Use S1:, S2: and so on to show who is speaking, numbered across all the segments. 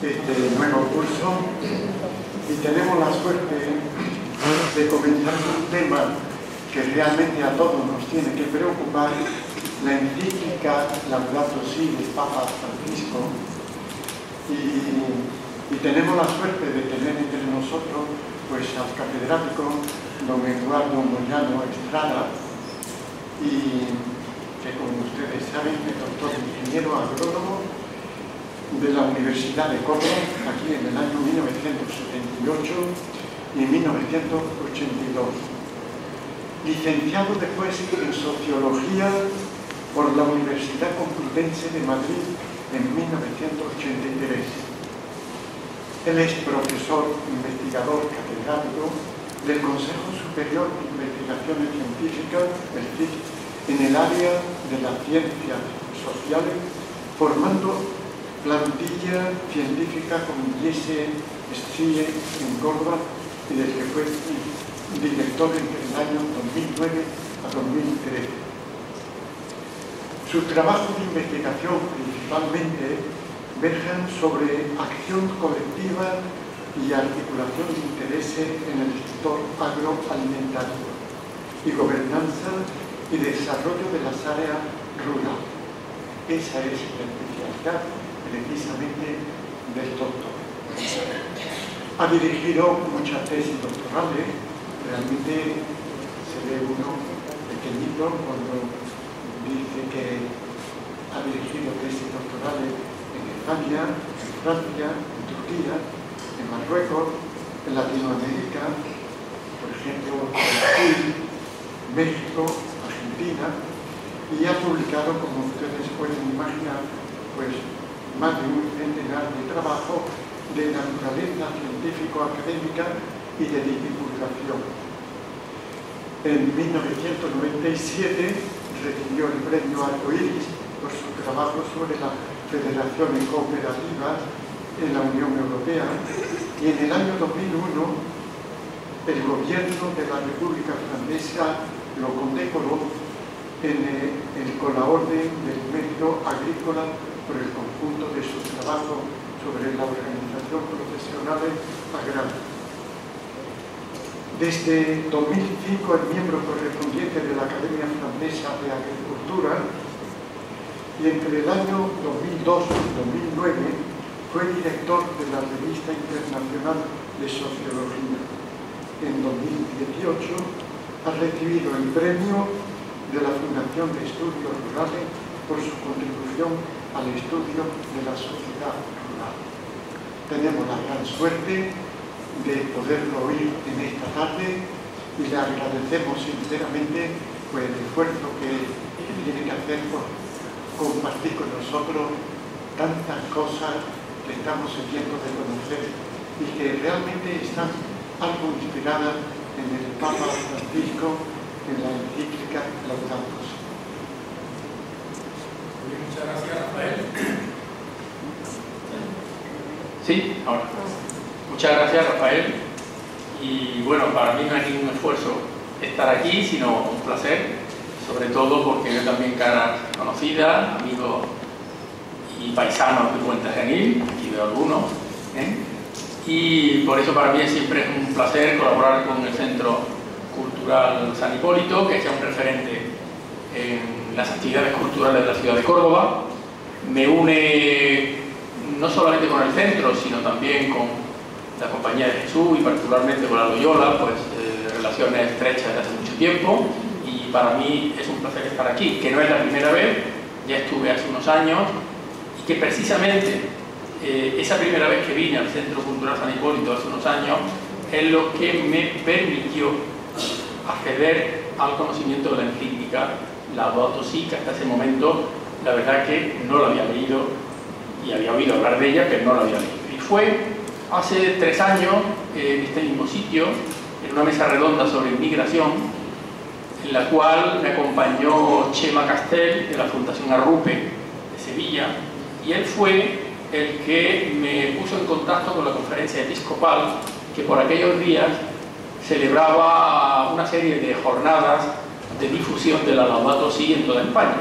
S1: este nuevo curso y tenemos la suerte de comenzar un tema que realmente a todos nos tiene que preocupar, la encíclica Laudato Si del Papa Francisco, y tenemos la suerte de tener entre nosotros pues al catedrático don Eduardo Moyano Estrada, y que como ustedes saben es doctor ingeniero agrónomo de la Universidad de Córdoba, aquí en el año 1978 y 1982. Licenciado después en Sociología por la Universidad Complutense de Madrid en 1983. Él es profesor investigador catedrático del Consejo Superior de Investigaciones Científicas, el CSIC, en el área de las ciencias sociales, formando plantilla científica como IESE, SCIE en Córdoba, y del que fue director entre el año 2009 a 2013. Sus trabajos de investigación principalmente versan sobre acción colectiva y articulación de intereses en el sector agroalimentario y gobernanza y desarrollo de las áreas rurales. Esa es la especialidad precisamente del doctor. Ha dirigido muchas tesis doctorales. Realmente se ve uno pequeñito cuando dice que ha dirigido tesis doctorales en España, en Francia, en Turquía, en Marruecos, en Latinoamérica, por ejemplo, Brasil, México, Argentina, y ha publicado, como ustedes pueden imaginar, pues más de un centenar de trabajos de naturaleza científico-académica y de divulgación. En 1997 recibió el premio Arcoiris por su trabajo sobre las federaciones cooperativas en la Unión Europea, y en el año 2001 el gobierno de la República Francesa lo condecoró con la Orden del Mérito Agrícola por el conjunto de sus trabajos sobre la organización profesional agraria. Desde 2005 es miembro correspondiente de la Academia Francesa de Agricultura, y entre el año 2002 y 2009 fue director de la Revista Internacional de Sociología. En 2018 ha recibido el premio de la Fundación de Estudios Rurales por su contribución al estudio de la sociedad rural. Tenemos la gran suerte de poderlo oír en esta tarde y le agradecemos sinceramente pues, el esfuerzo que tiene que hacer por compartir con nosotros tantas cosas que estamos siguiendo de conocer y que realmente están algo inspiradas en el Papa Francisco, en la encíclica Laudato Si.
S2: Muchas gracias, Rafael.
S3: Sí, ahora. Muchas gracias, Rafael. Y bueno, para mí no hay ningún esfuerzo estar aquí, sino un placer, sobre todo porque veo también caras conocidas, amigos y paisanos de Puente Genil, aquí veo algunos, y por eso para mí siempre es un placer colaborar con el Centro Cultural San Hipólito, que sea un referente en las actividades culturales de la ciudad de Córdoba. Me une no solamente con el centro, sino también con la Compañía de Jesús y particularmente con la Loyola, pues relaciones estrechas desde hace mucho tiempo, y para mí es un placer estar aquí, que no es la primera vez, ya estuve hace unos años, y que precisamente esa primera vez que vine al Centro Cultural San Hipólito hace unos años es lo que me permitió acceder al conocimiento de la encíclica Laudato Si, que hasta ese momento la verdad que no la había leído y había oído hablar de ella, pero no la había leído. Y fue hace 3 años en este mismo sitio, en una mesa redonda sobre inmigración, en la cual me acompañó Chema Castel de la Fundación Arrupe de Sevilla, y él fue el que me puso en contacto con la conferencia episcopal que por aquellos días celebraba una serie de jornadas de difusión de la Laudato Si en toda España.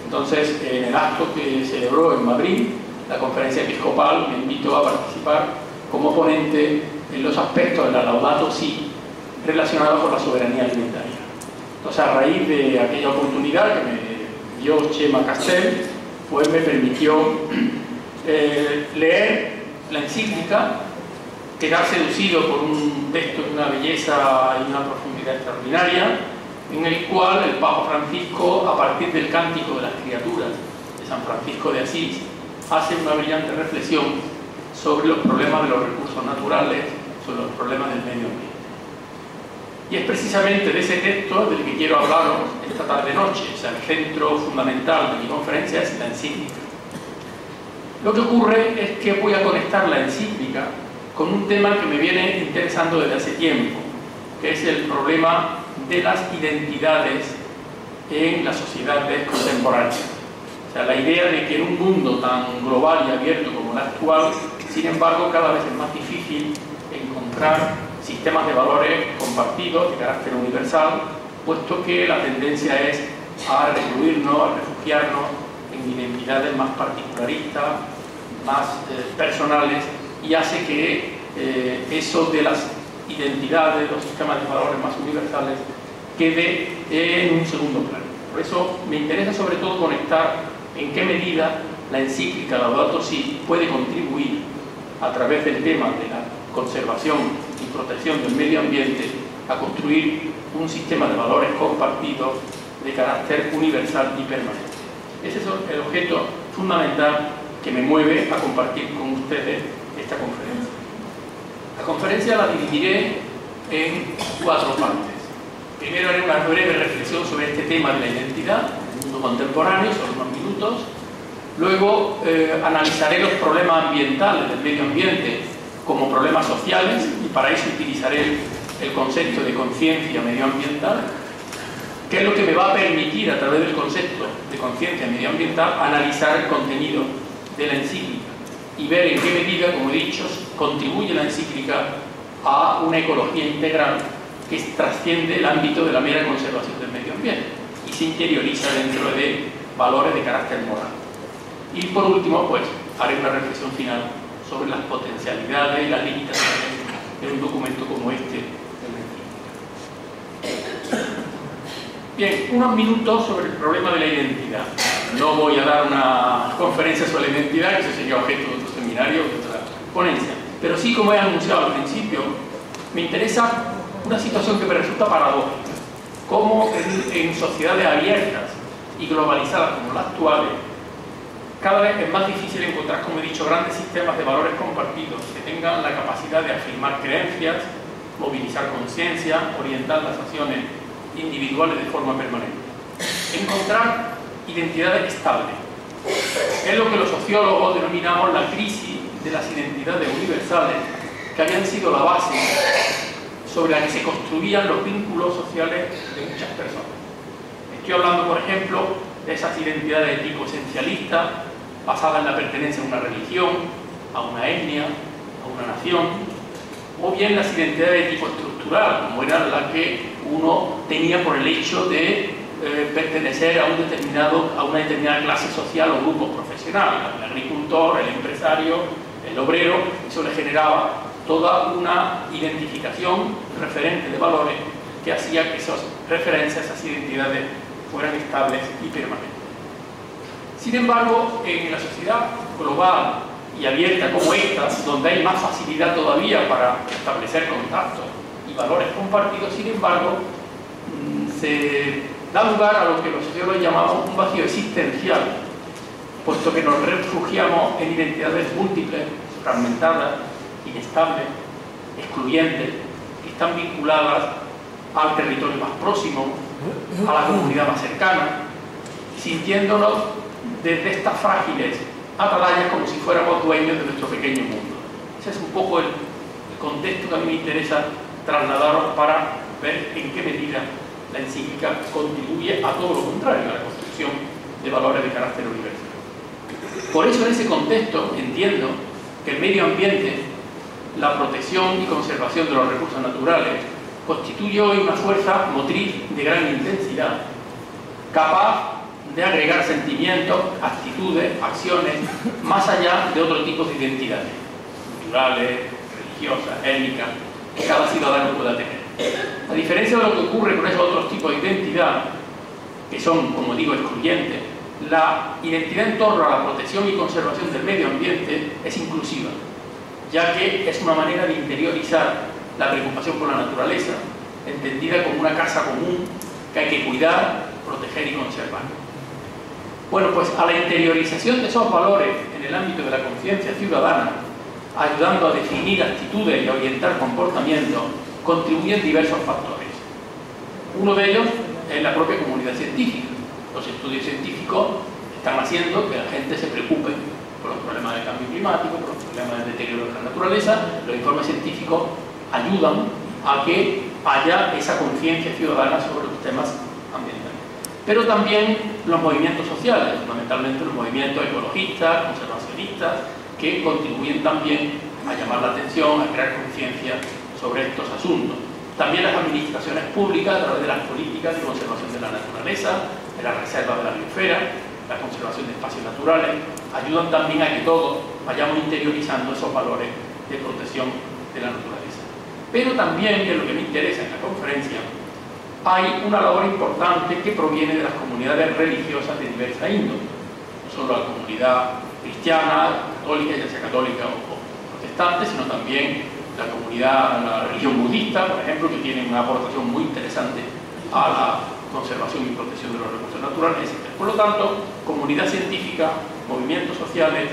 S3: Entonces, en el acto que celebró en Madrid, la conferencia episcopal me invitó a participar como ponente en los aspectos de la Laudato Si relacionados con la soberanía alimentaria. Entonces, a raíz de aquella oportunidad que me dio Chema Castel, pues me permitió leer la encíclica, quedar seducido por un texto de una belleza y una profundidad extraordinaria, en el cual el Papa Francisco, a partir del Cántico de las Criaturas de San Francisco de Asís, hace una brillante reflexión sobre los problemas de los recursos naturales, sobre los problemas del medio ambiente. Y es precisamente de ese texto del que quiero hablaros esta tarde-noche. O sea, el centro fundamental de mi conferencia es la encíclica. Lo que ocurre es que voy a conectar la encíclica con un tema que me viene interesando desde hace tiempo, que es el problema de las identidades en las sociedades contemporáneas. O sea, la idea de que en un mundo tan global y abierto como el actual, sin embargo, cada vez es más difícil encontrar sistemas de valores compartidos de carácter universal, puesto que la tendencia es a recluirnos, a refugiarnos en identidades más particularistas, más personales, y hace que eso de las identidades, los sistemas de valores más universales, quede en un segundo plano. Por eso me interesa sobre todo conectar en qué medida la encíclica Laudato Si puede contribuir a través del tema de la conservación y protección del medio ambiente a construir un sistema de valores compartidos de carácter universal y permanente. Ese es el objeto fundamental que me mueve a compartir con ustedes esta conferencia. La conferencia la dividiré en 4 partes. Primero haré una breve reflexión sobre este tema de la identidad en el mundo contemporáneo, sobre unos minutos. Luego analizaré los problemas ambientales del medio ambiente como problemas sociales, y para eso utilizaré el concepto de conciencia medioambiental, que es lo que me va a permitir, a través del concepto de conciencia medioambiental, analizar el contenido de la encíclica y ver en qué medida, como he dicho, contribuye la encíclica a una ecología integral que trasciende el ámbito de la mera conservación del medio ambiente y se interioriza dentro de valores de carácter moral. Y por último, pues, haré una reflexión final sobre las potencialidades y las limitaciones de un documento como este de la encíclica. Bien, unos minutos sobre el problema de la identidad. No voy a dar una conferencia sobre la identidad, que eso sería objeto de otro seminario, de otra ponencia. Pero sí, como he anunciado al principio, me interesa una situación que me resulta paradójica. Cómo en sociedades abiertas y globalizadas como las actuales, cada vez es más difícil encontrar, como he dicho, grandes sistemas de valores compartidos que tengan la capacidad de afirmar creencias, movilizar conciencia, orientar las acciones individuales de forma permanente. Encontrar identidades estables. Es lo que los sociólogos denominamos la crisis de las identidades universales, que habían sido la base sobre la que se construían los vínculos sociales de muchas personas. Estoy hablando, por ejemplo, de esas identidades de tipo esencialista, basadas en la pertenencia a una religión, a una etnia, a una nación, o bien las identidades de tipo estructural, como era la que uno tenía por el hecho de pertenecer a una determinada clase social o grupo profesional, el agricultor, el empresario, el obrero. Eso le generaba toda una identificación referente de valores que hacía que esas referencias, esas identidades fueran estables y permanentes. Sin embargo, en la sociedad global y abierta como esta, donde hay más facilidad todavía para establecer contactos y valores compartidos, sin embargo, se da lugar a lo que los sociólogos llamamos un vacío existencial, puesto que nos refugiamos en identidades múltiples, fragmentadas, inestables, excluyentes, que están vinculadas al territorio más próximo, a la comunidad más cercana, sintiéndonos desde estas frágiles atalayas como si fuéramos dueños de nuestro pequeño mundo. Ese es un poco el contexto que a mí me interesa trasladaros para ver en qué medida la encíclica contribuye a todo lo contrario, a la construcción de valores de carácter universal. Por eso, en ese contexto, entiendo que el medio ambiente, la protección y conservación de los recursos naturales, constituye hoy una fuerza motriz de gran intensidad, capaz de agregar sentimientos, actitudes actitudes, acciones, más allá de otro tipo de identidades, culturales, religiosas, étnicas, que cada ciudadano pueda tener. A diferencia de lo que ocurre con esos otros tipos de identidad, que son, como digo, excluyentes, la identidad en torno a la protección y conservación del medio ambiente es inclusiva, ya que es una manera de interiorizar la preocupación por la naturaleza, entendida como una casa común que hay que cuidar, proteger y conservar. Bueno, pues a la interiorización de esos valores en el ámbito de la conciencia ciudadana, ayudando a definir actitudes y a orientar comportamientos, contribuyen diversos factores. Uno de ellos es la propia comunidad científica. Los estudios científicos están haciendo que la gente se preocupe por los problemas del cambio climático, por los problemas del deterioro de la naturaleza. Los informes científicos ayudan a que haya esa conciencia ciudadana sobre los temas ambientales. Pero también los movimientos sociales, fundamentalmente los movimientos ecologistas, conservacionistas, que contribuyen también a llamar la atención, a crear conciencia sobre estos asuntos. También las administraciones públicas, a través de las políticas de conservación de la naturaleza, de las reservas de la biosfera, la conservación de espacios naturales, ayudan también a que todos vayamos interiorizando esos valores de protección de la naturaleza. Pero también, que es lo que me interesa en la conferencia, hay una labor importante que proviene de las comunidades religiosas de diversa índole. No solo la comunidad cristiana, católica, ya sea católica o protestante, sino también la comunidad, la religión budista, por ejemplo, que tiene una aportación muy interesante a la conservación y protección de los recursos naturales, etc. Por lo tanto, comunidad científica, movimientos sociales,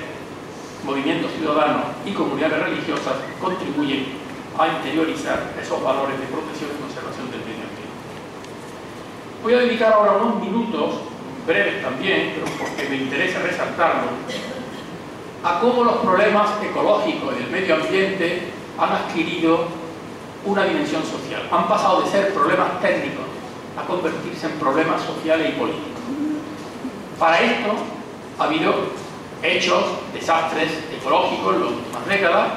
S3: movimientos ciudadanos y comunidades religiosas contribuyen a interiorizar esos valores de protección y conservación del medio ambiente. Voy a dedicar ahora unos minutos, breves también, pero porque me interesa resaltarlo, a cómo los problemas ecológicos y del medio ambiente han adquirido una dimensión social. Han pasado de ser problemas técnicos a convertirse en problemas sociales y políticos. Para esto ha habido hechos, desastres ecológicos en las últimas décadas,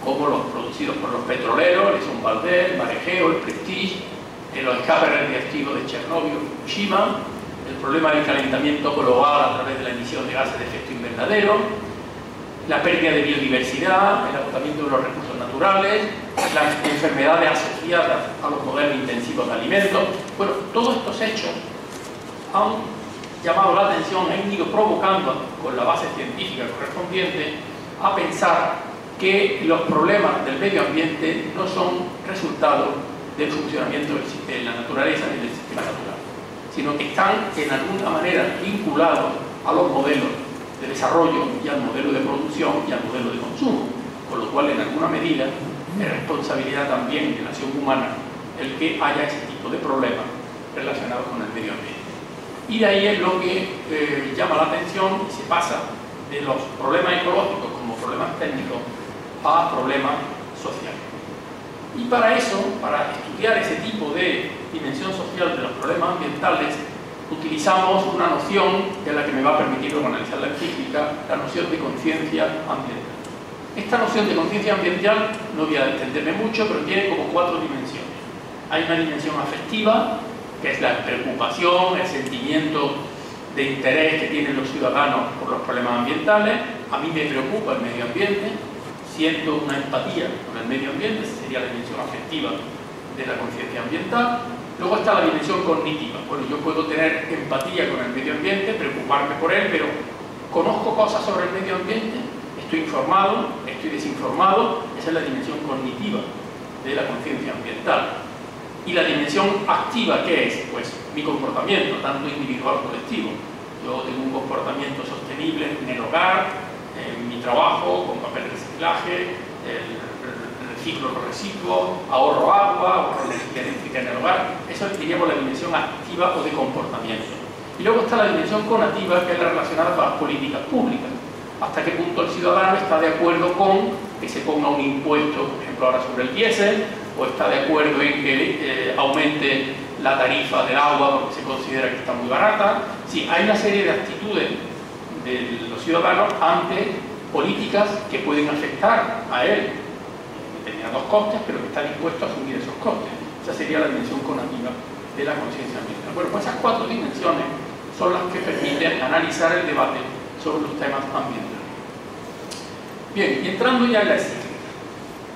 S3: como los producidos por los petroleros, el Exxon Valdez, el Marejeo, el Prestige, los escapes radiactivos de Chernóbil y Fukushima, el problema del calentamiento global a través de la emisión de gases de efecto invernadero, la pérdida de biodiversidad, el agotamiento de los recursos naturales, las enfermedades asociadas a los modelos intensivos de alimentos. Bueno, todos estos hechos han llamado la atención, han ido provocando, con la base científica correspondiente, a pensar que los problemas del medio ambiente no son resultado del funcionamiento de la naturaleza ni del sistema natural, sino que están en alguna manera vinculados a los modelos de desarrollo y al modelo de producción y al modelo de consumo, con lo cual en alguna medida es responsabilidad también de la acción humana el que haya ese tipo de problemas relacionados con el medio ambiente. Y de ahí es lo que llama la atención y se pasa de los problemas ecológicos como problemas técnicos a problemas sociales. Y para eso, para estudiar ese tipo de dimensión social de los problemas ambientales, utilizamos una noción que es la que me va a permitir analizar la física, la noción de conciencia ambiental. Esta noción de conciencia ambiental, no voy a extenderme mucho, pero tiene como 4 dimensiones. Hay una dimensión afectiva, que es la preocupación, el sentimiento de interés que tienen los ciudadanos por los problemas ambientales. A mí me preocupa el medio ambiente, siento una empatía con el medio ambiente, esa sería la dimensión afectiva de la conciencia ambiental. Luego está la dimensión cognitiva. Bueno, yo puedo tener empatía con el medio ambiente, preocuparme por él, pero ¿conozco cosas sobre el medio ambiente? ¿Estoy informado? ¿Estoy desinformado? Esa es la dimensión cognitiva de la conciencia ambiental. Y la dimensión activa, ¿qué es? Pues mi comportamiento, tanto individual como colectivo. Yo tengo un comportamiento sostenible en el hogar, en mi trabajo, con papel de reciclaje, reciclo los residuos, ahorro agua, ahorro energía eléctrica en el hogar. Eso diríamos la dimensión activa o de comportamiento. Y luego está la dimensión conativa, que es la relacionada con las políticas públicas. Hasta qué punto el ciudadano está de acuerdo con que se ponga un impuesto, por ejemplo ahora sobre el diésel, o está de acuerdo en que aumente la tarifa del agua porque se considera que está muy barata. Sí, hay una serie de actitudes de los ciudadanos ante políticas que pueden afectar a él determinados costes, pero que está dispuesto a asumir esos costes. Esa sería la dimensión conativa de la conciencia ambiental. Bueno, pues esas 4 dimensiones son las que permiten analizar el debate sobre los temas ambientales. Bien, y entrando ya en la encíclica.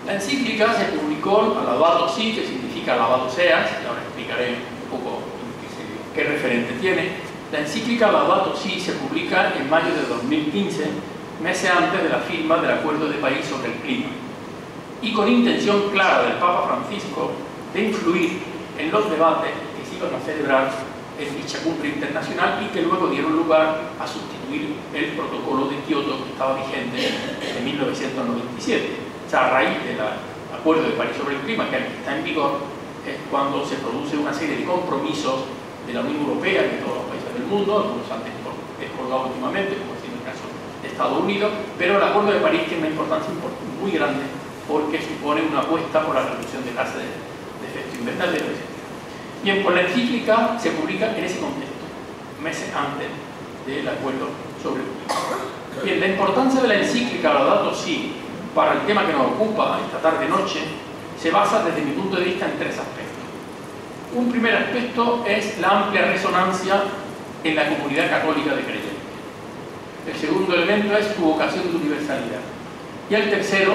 S3: La encíclica se publicó a Laudato Si, que significa alabado seas, y ahora explicaré un poco qué referente tiene. La encíclica Laudato Si se publica en mayo de 2015, meses antes de la firma del Acuerdo de París sobre el clima, y con intención clara del Papa Francisco de influir en los debates que se iban a celebrar en dicha cumbre internacional y que luego dieron lugar a sustituir el protocolo de Kioto que estaba vigente en 1997. O sea, a raíz del Acuerdo de París sobre el clima, que está en vigor, es cuando se produce una serie de compromisos de la Unión Europea y de todos los países del mundo, algunos han descolgado últimamente, como es el caso de Estados Unidos, pero el Acuerdo de París tiene una importancia muy grande porque supone una apuesta por la reducción de gases de efecto invernadero, etc. Bien, pues la encíclica se publica en ese contexto, meses antes del acuerdo sobre el clima. Bien, la importancia de la encíclica Laudato Si para el tema que nos ocupa esta tarde-noche se basa desde mi punto de vista en tres aspectos. Un primer aspecto es la amplia resonancia en la comunidad católica de creyentes. El segundo elemento es su vocación de universalidad. Y el tercero,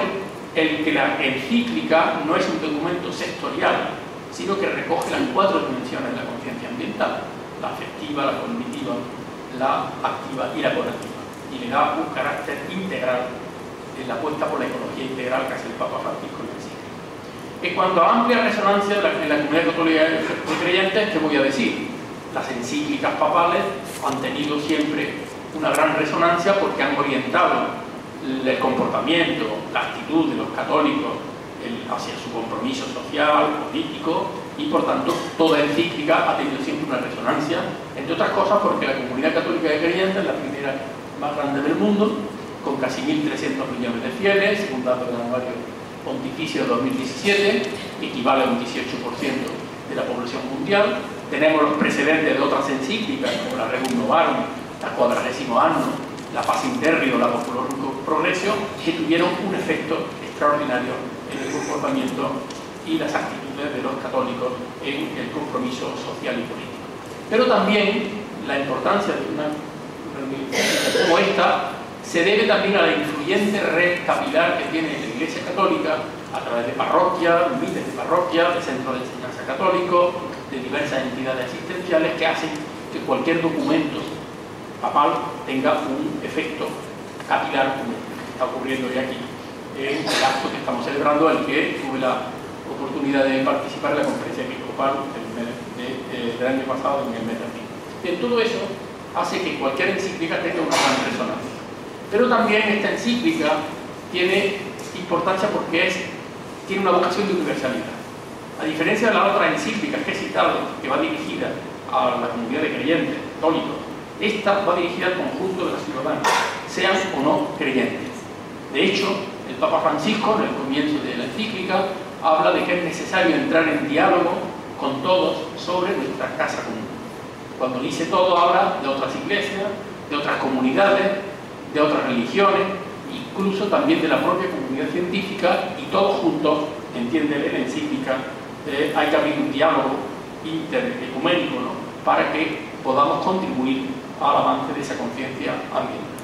S3: el que la encíclica no es un documento sectorial, sino que recoge las cuatro dimensiones de la conciencia ambiental: la afectiva, la cognitiva, la activa y la curativa, y le da un carácter integral en la apuesta por la ecología integral que hace el Papa Francisco en la encíclica. En cuanto a amplia resonancia en la comunidad católica de creyentes, ¿qué voy a decir? Las encíclicas papales han tenido siempre una gran resonancia porque han orientado el comportamiento, la actitud de los católicos hacia su compromiso social, político, y por tanto toda encíclica ha tenido siempre una resonancia, entre otras cosas porque la comunidad católica de creyentes es la primera más grande del mundo, con casi 1.300 millones de fieles, según datos del anuario pontificio de 2017, equivale a un 18% de la población mundial. Tenemos los precedentes de otras encíclicas como la Rerum Novarum, la 40º Anno, la Pacem Terrio, la Populorum Progressio, que tuvieron un efecto extraordinario en el comportamiento y las actitudes de los católicos en el compromiso social y político. Pero también la importancia de una encíclica como esta se debe también a la influyente red capilar que tiene la Iglesia Católica a través de parroquias, miles de parroquias, de centros de enseñanza católicos, de diversas entidades asistenciales que hacen que cualquier documento papal tenga un efecto capilar, como está ocurriendo hoy aquí en el acto que estamos celebrando, el que tuve la oportunidad de participar en la conferencia episcopal del año pasado en el mes de abril. Bien, todo eso hace que cualquier encíclica tenga una gran resonancia. Pero también esta encíclica tiene importancia porque tiene una vocación de universalidad. A diferencia de las otras encíclicas que he citado, que va dirigida a la comunidad de creyentes católicos, esta va dirigida al conjunto de los ciudadanos, sean o no creyentes. De hecho, el Papa Francisco, en el comienzo de la encíclica, habla de que es necesario entrar en diálogo con todos sobre nuestra casa común. Cuando dice todo, habla de otras iglesias, de otras comunidades, de otras religiones, incluso también de la propia comunidad científica, y todos juntos, entiende la encíclica, hay que abrir un diálogo interecuménico, ¿no?, para que podamos contribuir al avance de esa conciencia ambiental.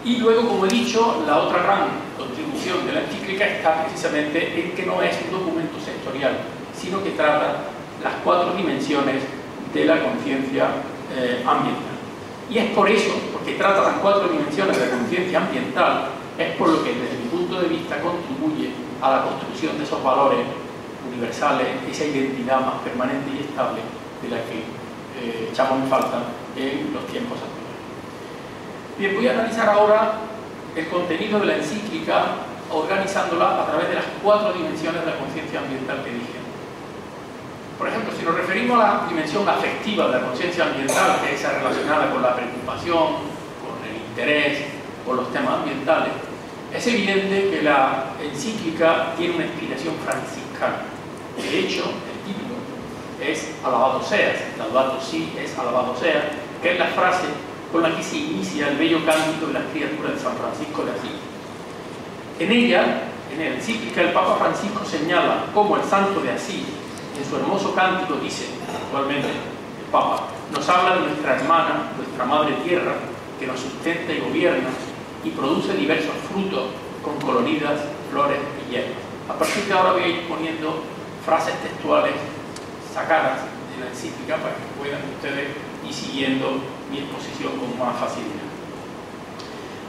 S3: Y luego, como he dicho, la otra gran contribución de la encíclica está precisamente en que no es un documento sectorial, sino que trata las cuatro dimensiones de la conciencia ambiental. Y es por eso, porque trata las cuatro dimensiones de la conciencia ambiental, es por lo que desde mi punto de vista contribuye a la construcción de esos valores universales, esa identidad más permanente y estable de la que echamos en falta en los tiempos actuales. Bien, voy a analizar ahora el contenido de la encíclica, organizándola a través de las cuatro dimensiones de la conciencia ambiental que dije. Por ejemplo, si nos referimos a la dimensión afectiva de la conciencia ambiental, que es relacionada con la preocupación, con el interés, con los temas ambientales, es evidente que la encíclica tiene una inspiración franciscana. De hecho, el título es Alabado seas, Laudato Si es Alabado seas, que es la frase con la que se inicia el bello cántico de las criaturas de San Francisco de Asís. En ella, en la encíclica, el Papa Francisco señala cómo el santo de Asís, en su hermoso cántico, dice actualmente el Papa, nos habla de nuestra hermana, nuestra madre tierra, que nos sustenta y gobierna y produce diversos frutos con coloridas flores y hierbas. A partir de ahora voy a ir poniendo frases textuales sacadas de la encíclica para que puedan ustedes ir siguiendo mi exposición con más facilidad.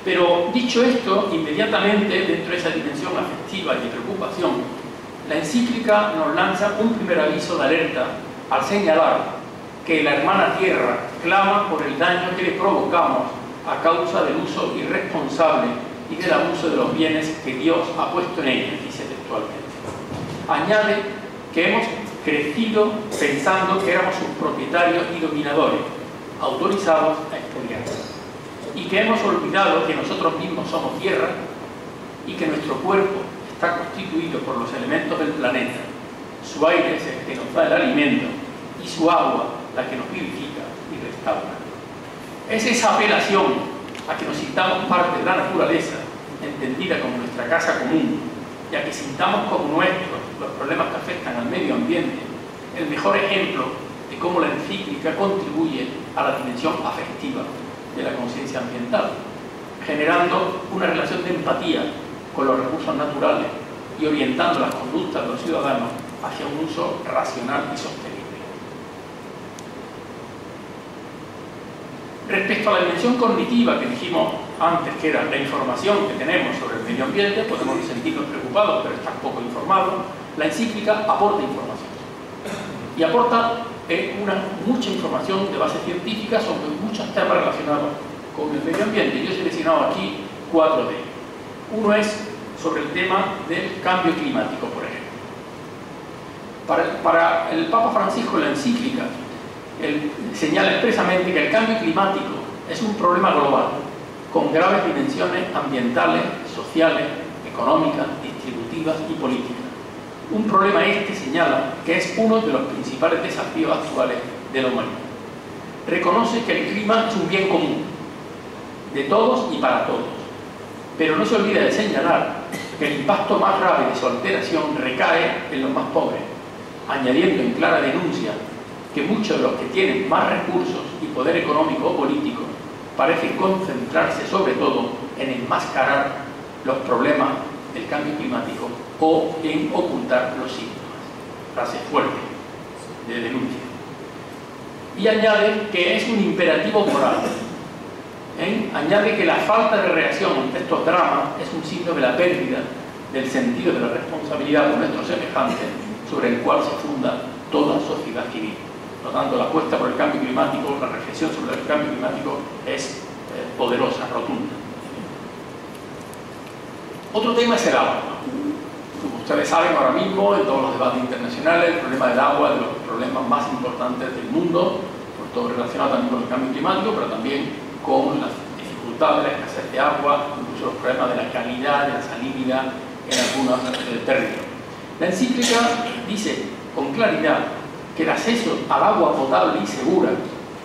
S3: Pero dicho esto, inmediatamente dentro de esa dimensión afectiva y de preocupación, la encíclica nos lanza un primer aviso de alerta al señalar que la hermana Tierra clama por el daño que le provocamos a causa del uso irresponsable y del abuso de los bienes que Dios ha puesto en ella, dice textualmente. Añade que hemos crecido pensando que éramos sus propietarios y dominadores, autorizados a expoliar, y que hemos olvidado que nosotros mismos somos tierra y que nuestro cuerpo está constituido por los elementos del planeta. Su aire es el que nos da el alimento y su agua la que nos vivifica y restaura. Es esa apelación a que nos sintamos parte de la naturaleza, entendida como nuestra casa común, y a que sintamos como nuestros los problemas que afectan al medio ambiente, el mejor ejemplo de cómo la encíclica contribuye a la dimensión afectiva de la conciencia ambiental, generando una relación de empatía con los recursos naturales y orientando las conductas de los ciudadanos hacia un uso racional y sostenible. Respecto a la dimensión cognitiva que dijimos antes, que era la información que tenemos sobre el medio ambiente, podemos sentirnos preocupados, pero estar poco informados. La encíclica aporta información. Y aporta mucha información de base científica sobre muchos temas relacionados con el medio ambiente. Yo he seleccionado aquí 4 de ellos. Uno es sobre el tema del cambio climático, por ejemplo. Para el Papa Francisco, en la encíclica, él señala expresamente que el cambio climático es un problema global, con graves dimensiones ambientales, sociales, económicas, distributivas y políticas. Un problema señala, que es uno de los principales desafíos actuales de la humanidad. Reconoce que el clima es un bien común, de todos y para todos, pero no se olvida de señalar que el impacto más grave de su alteración recae en los más pobres, añadiendo en clara denuncia que muchos de los que tienen más recursos y poder económico o político parecen concentrarse sobre todo en enmascarar los problemas del cambio climático o en ocultar los síntomas. Frase fuerte de denuncia. Y añade que es un imperativo moral. Añade que la falta de reacción ante estos dramas es un signo de la pérdida del sentido de la responsabilidad de nuestros semejantes, sobre el cual se funda toda sociedad civil. Por lo tanto, la apuesta por el cambio climático, la reflexión sobre el cambio climático es poderosa, rotunda. Otro tema es el agua. Como ustedes saben, ahora mismo, en todos los debates internacionales, el problema del agua es de los problemas más importantes del mundo, por todo relacionado también con el cambio climático, pero también con las dificultades, la escasez de agua, incluso los problemas de la calidad, de la salinidad en algunos territorios. La encíclica dice con claridad que el acceso al agua potable y segura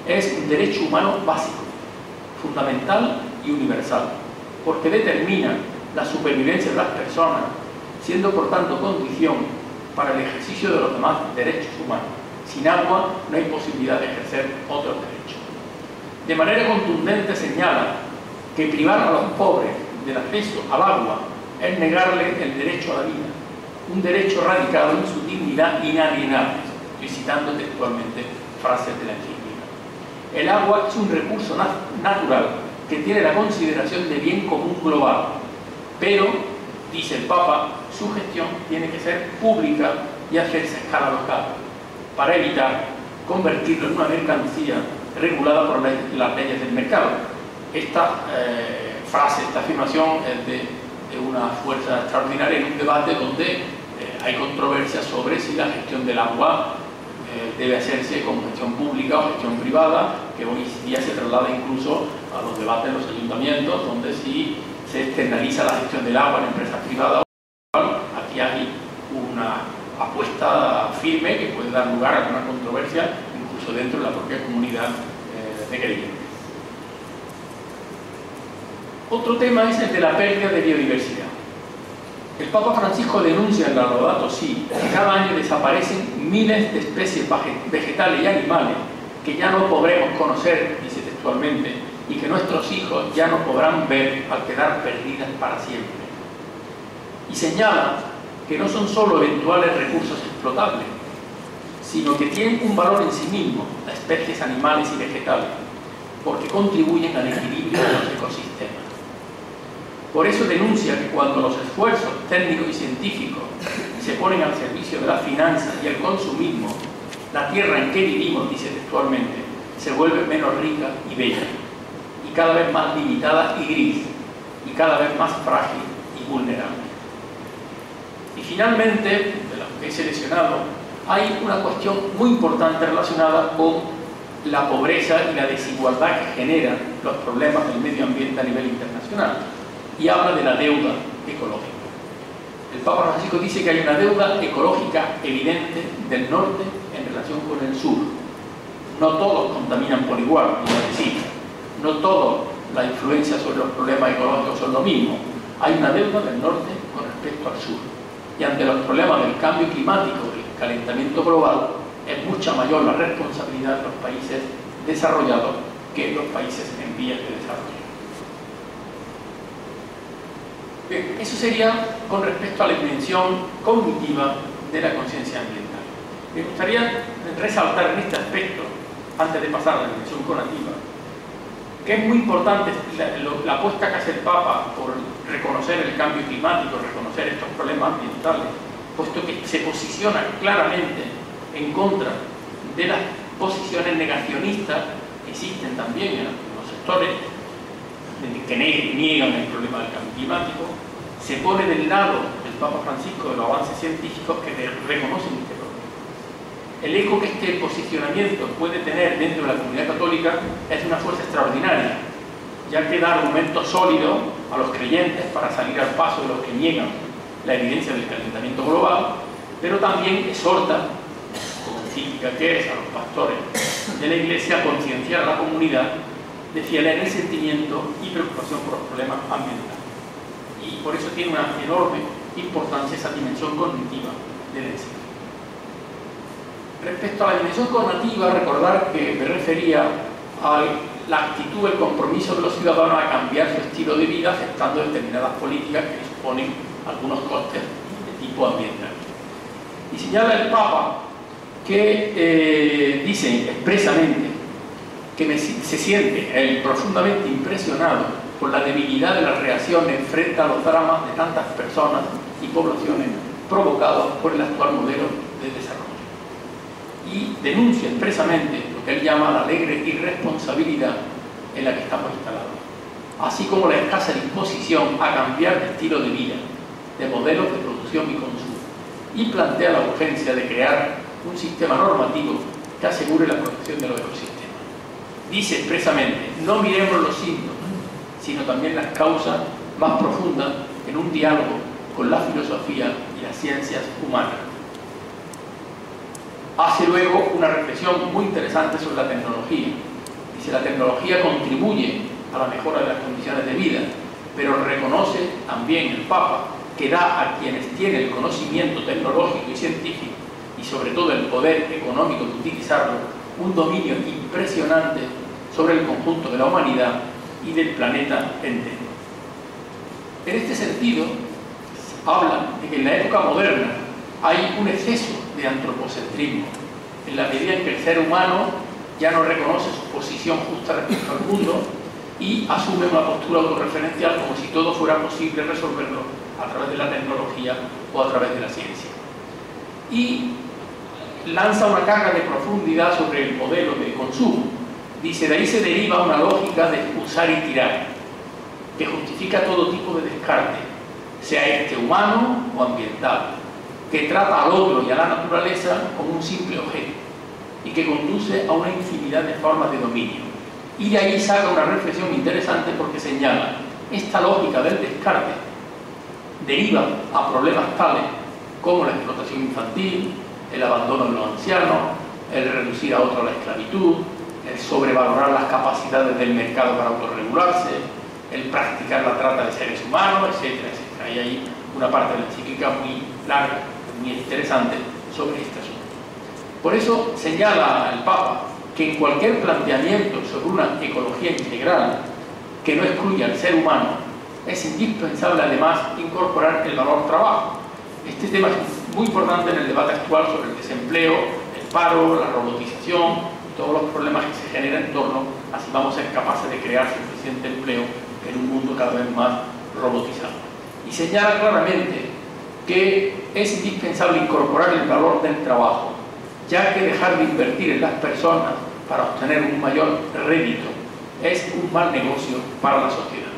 S3: es un derecho humano básico, fundamental y universal, porque determina la supervivencia de las personas, siendo por tanto condición para el ejercicio de los demás derechos humanos. Sin agua no hay posibilidad de ejercer otros derechos. De manera contundente señala que privar a los pobres del acceso al agua es negarle el derecho a la vida, un derecho radicado en su dignidad inalienable, estoy citando textualmente frases de la encíclica. El agua es un recurso natural que tiene la consideración de bien común global, pero, dice el Papa, su gestión tiene que ser pública y hacerse a escala local, para evitar convertirlo en una mercancía regulada por las leyes del mercado. Esta frase, esta afirmación es de una fuerza extraordinaria en un debate donde hay controversia sobre si la gestión del agua debe hacerse como gestión pública o gestión privada, que hoy día se traslada incluso a los debates en los ayuntamientos, donde si se externaliza la gestión del agua en empresas privadas. Aquí hay una apuesta firme que puede dar lugar a una controversia incluso dentro de la propia comunidad de creyentes. Otro tema es el de la pérdida de biodiversidad. El Papa Francisco denuncia en la Laudato Si que cada año desaparecen miles de especies vegetales y animales que ya no podremos conocer, dice textualmente, y que nuestros hijos ya no podrán ver al quedar perdidas para siempre. Y señala que no son solo eventuales recursos explotables, sino que tienen un valor en sí mismo, las especies animales y vegetales, porque contribuyen al equilibrio de los ecosistemas. Por eso denuncia que cuando los esfuerzos técnicos y científicos se ponen al servicio de las finanzas y el consumismo, la tierra en que vivimos, dice textualmente, se vuelve menos rica y bella, y cada vez más limitada y gris, y cada vez más frágil y vulnerable. Y finalmente, de los que he seleccionado, hay una cuestión muy importante relacionada con la pobreza y la desigualdad que generan los problemas del medio ambiente a nivel internacional, y habla de la deuda ecológica. El Papa Francisco dice que hay una deuda ecológica evidente del norte en relación con el sur. No todos contaminan por igual, es decir, no toda la influencia sobre los problemas ecológicos son lo mismo. Hay una deuda del norte con respecto al sur. Y ante los problemas del cambio climático, del calentamiento global, es mucha mayor la responsabilidad de los países desarrollados que los países en vías de desarrollo. Bien, eso sería con respecto a la dimensión cognitiva de la conciencia ambiental. Me gustaría resaltar en este aspecto, antes de pasar a la dimensión cognitiva, que es muy importante la apuesta que hace el Papa por reconocer el cambio climático, reconocer estos problemas ambientales, puesto que se posiciona claramente en contra de las posiciones negacionistas que existen también en los sectores que niegan el problema del cambio climático. Se pone del lado del Papa Francisco de los avances científicos que reconocen este problema. El eco que este posicionamiento puede tener dentro de la comunidad católica es una fuerza extraordinaria, ya que da argumentos sólidos a los creyentes para salir al paso de los que niegan la evidencia del calentamiento global, pero también exhorta, como encíclica que es, a los pastores de la Iglesia a concienciar a la comunidad de fieles en el sentimiento y preocupación por los problemas ambientales. Y por eso tiene una enorme importancia esa dimensión cognitiva de la encíclica. Respecto a la dimensión cognitiva, recordar que me refería a la actitud, el compromiso de los ciudadanos a cambiar su estilo de vida aceptando determinadas políticas que suponen algunos costes de tipo ambiental. Y señala el Papa que dice expresamente que se siente él profundamente impresionado por la debilidad de las reacciones frente a los dramas de tantas personas y poblaciones provocados por el actual modelo de desarrollo. Y denuncia expresamente lo que él llama la alegre irresponsabilidad en la que estamos instalados, así como la escasa disposición a cambiar de estilo de vida, de modelos de producción y consumo, y plantea la urgencia de crear un sistema normativo que asegure la protección de los ecosistemas. Dice expresamente, no miremos los síntomas, sino también las causas más profundas en un diálogo con la filosofía y las ciencias humanas. Hace luego una reflexión muy interesante sobre la tecnología. Dice, la tecnología contribuye a la mejora de las condiciones de vida, pero reconoce también el Papa que da a quienes tienen el conocimiento tecnológico y científico, y sobre todo el poder económico de utilizarlo, un dominio impresionante sobre el conjunto de la humanidad y del planeta entero. En este sentido, habla de que en la época moderna hay un exceso de antropocentrismo, en la medida en que el ser humano ya no reconoce su posición justa respecto al mundo y asume una postura autorreferencial como si todo fuera posible resolverlo a través de la tecnología o a través de la ciencia. Y lanza una carga de profundidad sobre el modelo de consumo. Dice, de ahí se deriva una lógica de usar y tirar, que justifica todo tipo de descarte, sea este humano o ambiental, que trata al otro y a la naturaleza como un simple objeto y que conduce a una infinidad de formas de dominio. Y de ahí saca una reflexión interesante porque señala, esta lógica del descarte deriva a problemas tales como la explotación infantil, el abandono de los ancianos, el reducir a otro a la esclavitud, el sobrevalorar las capacidades del mercado para autorregularse, el practicar la trata de seres humanos, etcétera, etcétera. Hay ahí una parte de la encíclica muy larga, muy interesante sobre este asunto. Por eso señala el Papa que en cualquier planteamiento sobre una ecología integral que no excluya al ser humano, es indispensable además incorporar el valor trabajo. Este tema es muy importante en el debate actual sobre el desempleo, el paro, la robotización, todos los problemas que se generan en torno a si vamos a ser capaces de crear suficiente empleo en un mundo cada vez más robotizado. Y señala claramente que es indispensable incorporar el valor del trabajo, ya que dejar de invertir en las personas para obtener un mayor rédito es un mal negocio para la sociedad.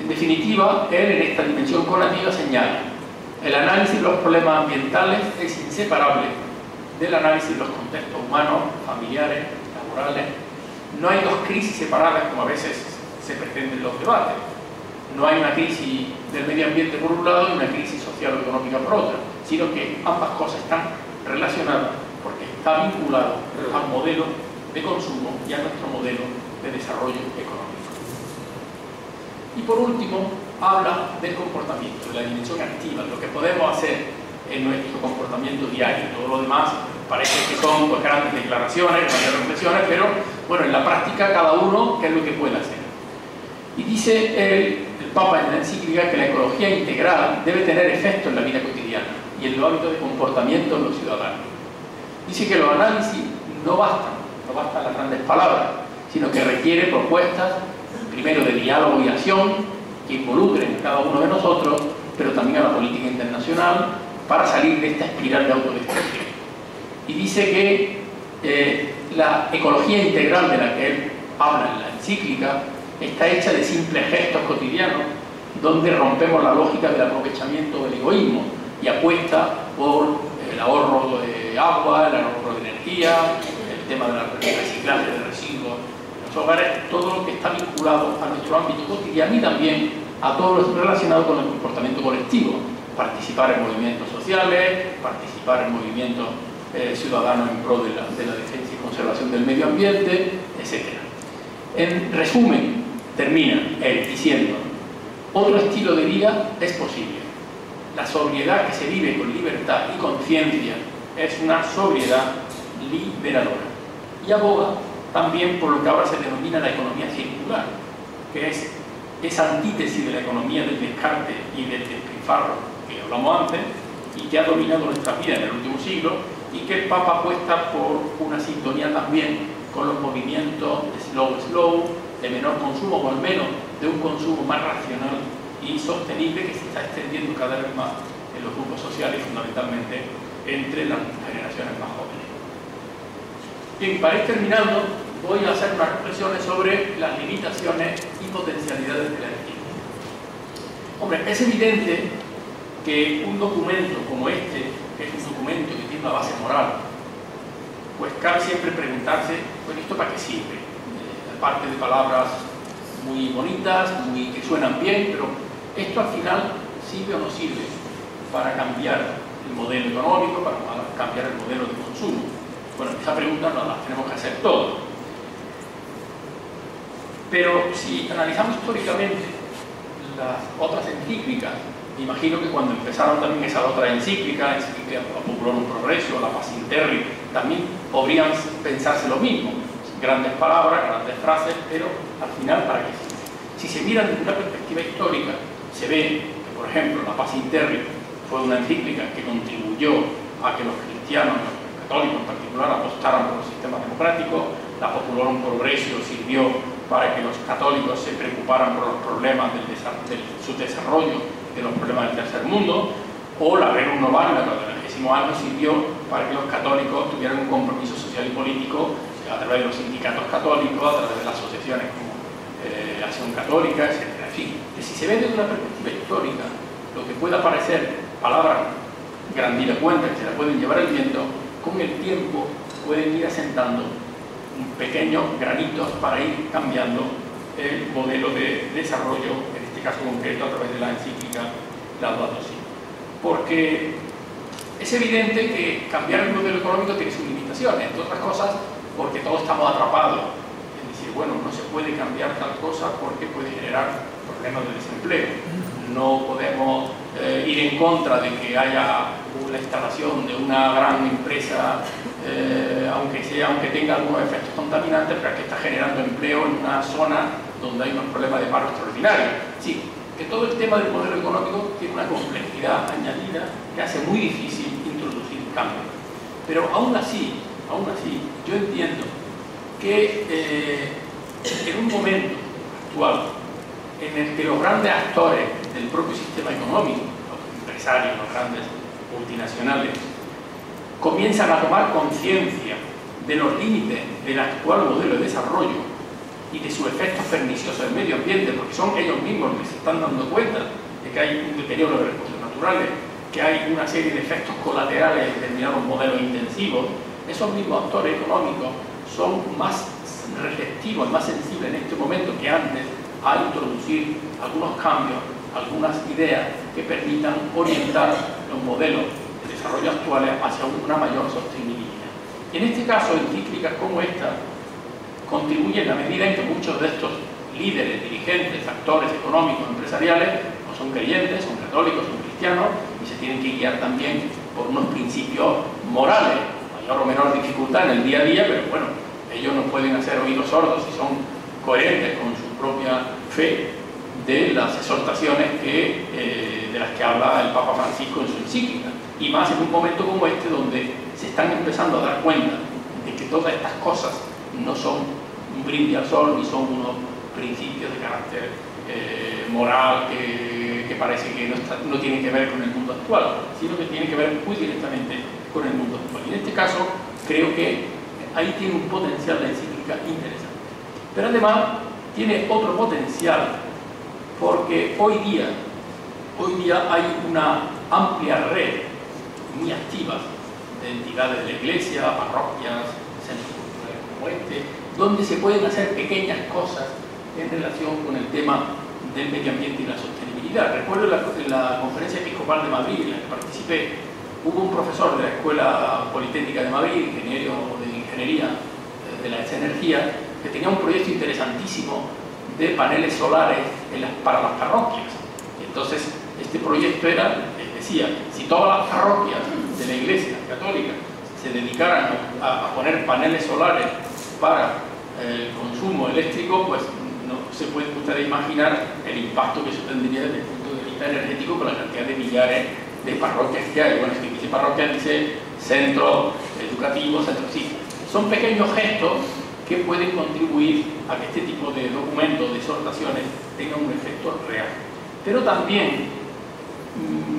S3: En definitiva, él en esta dimensión cognitiva señala: el análisis de los problemas ambientales es inseparable del análisis de los contextos humanos, familiares, laborales. No hay dos crisis separadas como a veces se pretende en los debates. No hay una crisis del medio ambiente por un lado y una crisis social o económica por otra, sino que ambas cosas están relacionadas porque está vinculado al modelo de consumo y a nuestro modelo de desarrollo económico. Y por último, habla del comportamiento, de la dimensión activa, de lo que podemos hacer en nuestro comportamiento diario. Todo lo demás parece que son pues, grandes declaraciones, grandes reflexiones, pero bueno, en la práctica cada uno, ¿qué es lo que puede hacer? Y dice el Papa en la encíclica que la ecología integral debe tener efecto en la vida cotidiana y en los hábitos de comportamiento de los ciudadanos. Dice que los análisis no bastan las grandes palabras, sino que requiere propuestas, primero de diálogo y acción, que involucren a cada uno de nosotros, pero también a la política internacional, para salir de esta espiral de autodestrucción. Y dice que la ecología integral de la que él habla en la encíclica está hecha de simples gestos cotidianos, donde rompemos la lógica del aprovechamiento del egoísmo y apuesta por el ahorro de agua, el ahorro de energía, el tema del reciclaje de residuos en los hogares, todo lo que está vinculado a nuestro ámbito cotidiano y también a todo lo relacionado con el comportamiento colectivo. Participar en movimientos sociales, participar en movimientos ciudadanos en pro de la defensa y conservación del medio ambiente, etc. En resumen, termina él diciendo: otro estilo de vida es posible. La sobriedad que se vive con libertad y conciencia es una sobriedad liberadora. Y aboga también por lo que ahora se denomina la economía circular, que es esa antítesis de la economía del descarte y del despilfarro que hablamos antes y que ha dominado nuestra vida en el último siglo, y que el Papa apuesta por una sintonía también con los movimientos de slow, de menor consumo, o al menos de un consumo más racional y sostenible que se está extendiendo cada vez más en los grupos sociales, fundamentalmente entre las generaciones más jóvenes. Bien, para ir terminando, voy a hacer unas reflexiones sobre las limitaciones y potencialidades de la energía. Hombre, es evidente que un documento como este, que es un documento que tiene una base moral, pues cabe siempre preguntarse, bueno, ¿esto para qué sirve? Aparte de palabras muy bonitas, que suenan bien, pero ¿esto al final sirve o no sirve para cambiar el modelo económico, para cambiar el modelo de consumo? Bueno, esa pregunta nos la tenemos que hacer todos. Pero si analizamos históricamente las otras encíclicas, me imagino que cuando empezaron también esa otra encíclica, Populorum Progressio, la Pacem Terris, también podrían pensarse lo mismo. Grandes palabras, grandes frases, pero al final, ¿para qué sirve? Si se mira desde una perspectiva histórica, se ve que, por ejemplo, la Pacem Terris fue una encíclica que contribuyó a que los cristianos, los católicos en particular, apostaran por los sistemas democráticos. La Populorum Progressio sirvió para que los católicos se preocuparan por los problemas del subdesarrollo, de los problemas del tercer mundo, o la Rerum Novarum, del 20º año, sirvió para que los católicos tuvieran un compromiso social y político a través de los sindicatos católicos, a través de las asociaciones como Acción Católica, etc. En fin, que si se ve desde una perspectiva histórica, lo que pueda parecer palabras grandilocuentes que se la pueden llevar el viento, con el tiempo pueden ir asentando pequeños granitos para ir cambiando el modelo de desarrollo, en este caso concreto a través de la encíclica Laudato Si. Porque es evidente que cambiar el modelo económico tiene sus limitaciones, entre otras cosas porque todos estamos atrapados en decir, bueno, no se puede cambiar tal cosa porque puede generar problemas de desempleo. No podemos ir en contra de que haya la instalación de una gran empresa aunque tenga algunos efectos contaminantes, pero es que está generando empleo en una zona donde hay unos problemas de paro extraordinarios. Sí, que todo el tema del modelo económico tiene una complejidad añadida que hace muy difícil introducir cambios. Pero aún así, yo entiendo que en un momento actual en el que los grandes actores del propio sistema económico, los empresarios, los grandes multinacionales, comienzan a tomar conciencia de los límites del actual modelo de desarrollo y de sus efectos perniciosos en el medio ambiente, porque son ellos mismos los que se están dando cuenta de que hay un deterioro de los recursos naturales, que hay una serie de efectos colaterales de determinados modelos intensivos. Esos mismos actores económicos son más receptivos, más sensibles en este momento que antes a introducir algunos cambios, algunas ideas que permitan orientar los modelos de desarrollo actuales hacia una mayor sostenibilidad. Y en este caso, encíclicas como esta contribuyen en la medida en que muchos de estos líderes, dirigentes, actores económicos, empresariales, no son creyentes, son católicos, son cristianos, y se tienen que guiar también por unos principios morales, mayor o menor dificultad en el día a día, pero bueno, ellos no pueden hacer oídos sordos si son coherentes con su propia fe de las exhortaciones de las que habla el Papa Francisco en su encíclica, y más en un momento como este donde se están empezando a dar cuenta de que todas estas cosas no son un brindis al sol ni son unos principios de carácter moral que parece que no tienen que ver con el mundo actual, sino que tienen que ver muy directamente con el mundo actual. Y en este caso creo que ahí tiene un potencial la encíclica interesante. Pero además tiene otro potencial, porque hoy día hay una amplia red muy activa de entidades de la Iglesia, parroquias, centros culturales como este, donde se pueden hacer pequeñas cosas en relación con el tema del medio ambiente y la sostenibilidad. Recuerdo en la Conferencia Episcopal de Madrid, en la que participé, hubo un profesor de la Escuela Politécnica de Madrid, ingeniero de ingeniería de la energía, que tenía un proyecto interesantísimo de paneles solares para las parroquias. Entonces, este proyecto decía, si todas las parroquias de la Iglesia Católica se dedicaran a poner paneles solares para el consumo eléctrico, pues no se puede usted imaginar el impacto que eso tendría desde el punto de vista energético con la cantidad de millares de parroquias que hay. Bueno, si dice parroquias, dice centros educativos, centros, sí. Son pequeños gestos que pueden contribuir a que este tipo de documentos, de exhortaciones, tengan un efecto real. Pero también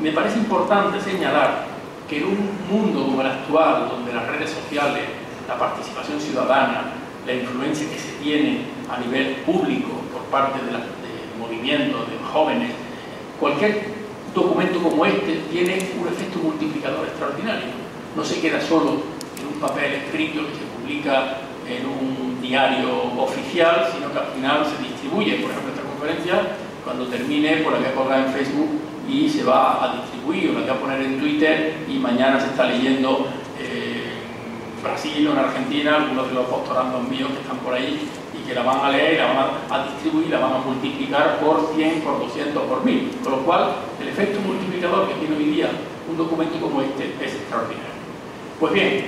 S3: me parece importante señalar que en un mundo como el actual, donde las redes sociales, la participación ciudadana, la influencia que se tiene a nivel público por parte del movimiento de jóvenes, cualquier documento como este tiene un efecto multiplicador extraordinario. No se queda solo en un papel escrito que se publica en un diario oficial, sino que al final se distribuye. Por ejemplo, esta conferencia, cuando termine, pues la voy a colgar en Facebook y se va a distribuir, o la voy a poner en Twitter y mañana se está leyendo en Brasil o en Argentina, algunos de los doctorandos míos que están por ahí y que la van a leer, la van a distribuir, la van a multiplicar por 100, por 200, por 1000. Con lo cual, el efecto multiplicador que tiene hoy día un documento como este es extraordinario. Pues bien,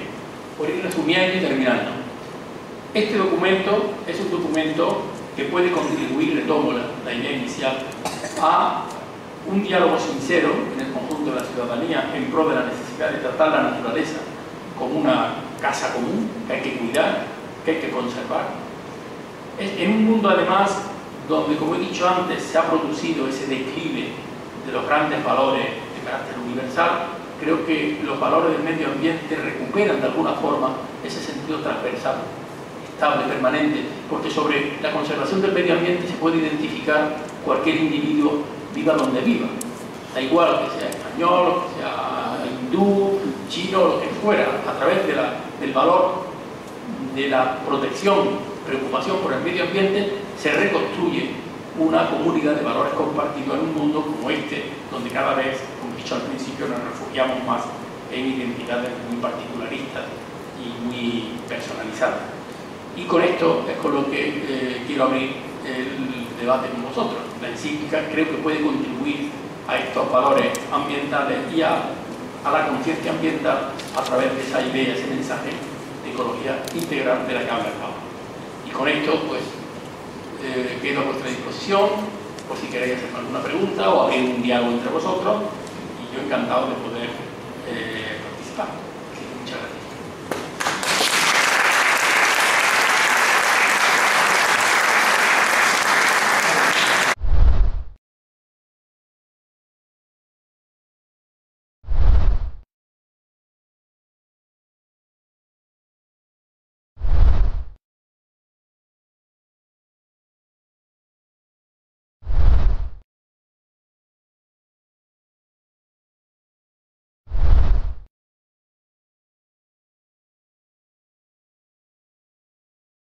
S3: por ir resumiendo y terminando, este documento es un documento que puede contribuir, retomo la idea inicial, a un diálogo sincero en el conjunto de la ciudadanía en pro de la necesidad de tratar la naturaleza como una casa común que hay que cuidar, que hay que conservar. En un mundo además donde, como he dicho antes, se ha producido ese declive de los grandes valores de carácter universal, creo que los valores del medio ambiente recuperan de alguna forma ese sentido transversal, estable, permanente, porque sobre la conservación del medio ambiente se puede identificar cualquier individuo, viva donde viva, da igual que sea español, que sea hindú, chino, lo que fuera, a través del valor de la protección, preocupación por el medio ambiente, se reconstruye una comunidad de valores compartidos en un mundo como este, donde cada vez, como he dicho al principio, nos refugiamos más en identidades muy particularistas y muy personalizadas. Y con esto es con lo que quiero abrir el debate con vosotros. La encíclica creo que puede contribuir a estos valores ambientales y a a la conciencia ambiental a través de esa idea, ese mensaje de ecología integral de la que habla Pablo. Y con esto, pues, quedo a vuestra disposición, por si queréis hacer alguna pregunta o abrir un diálogo entre vosotros, y yo encantado de poder participar.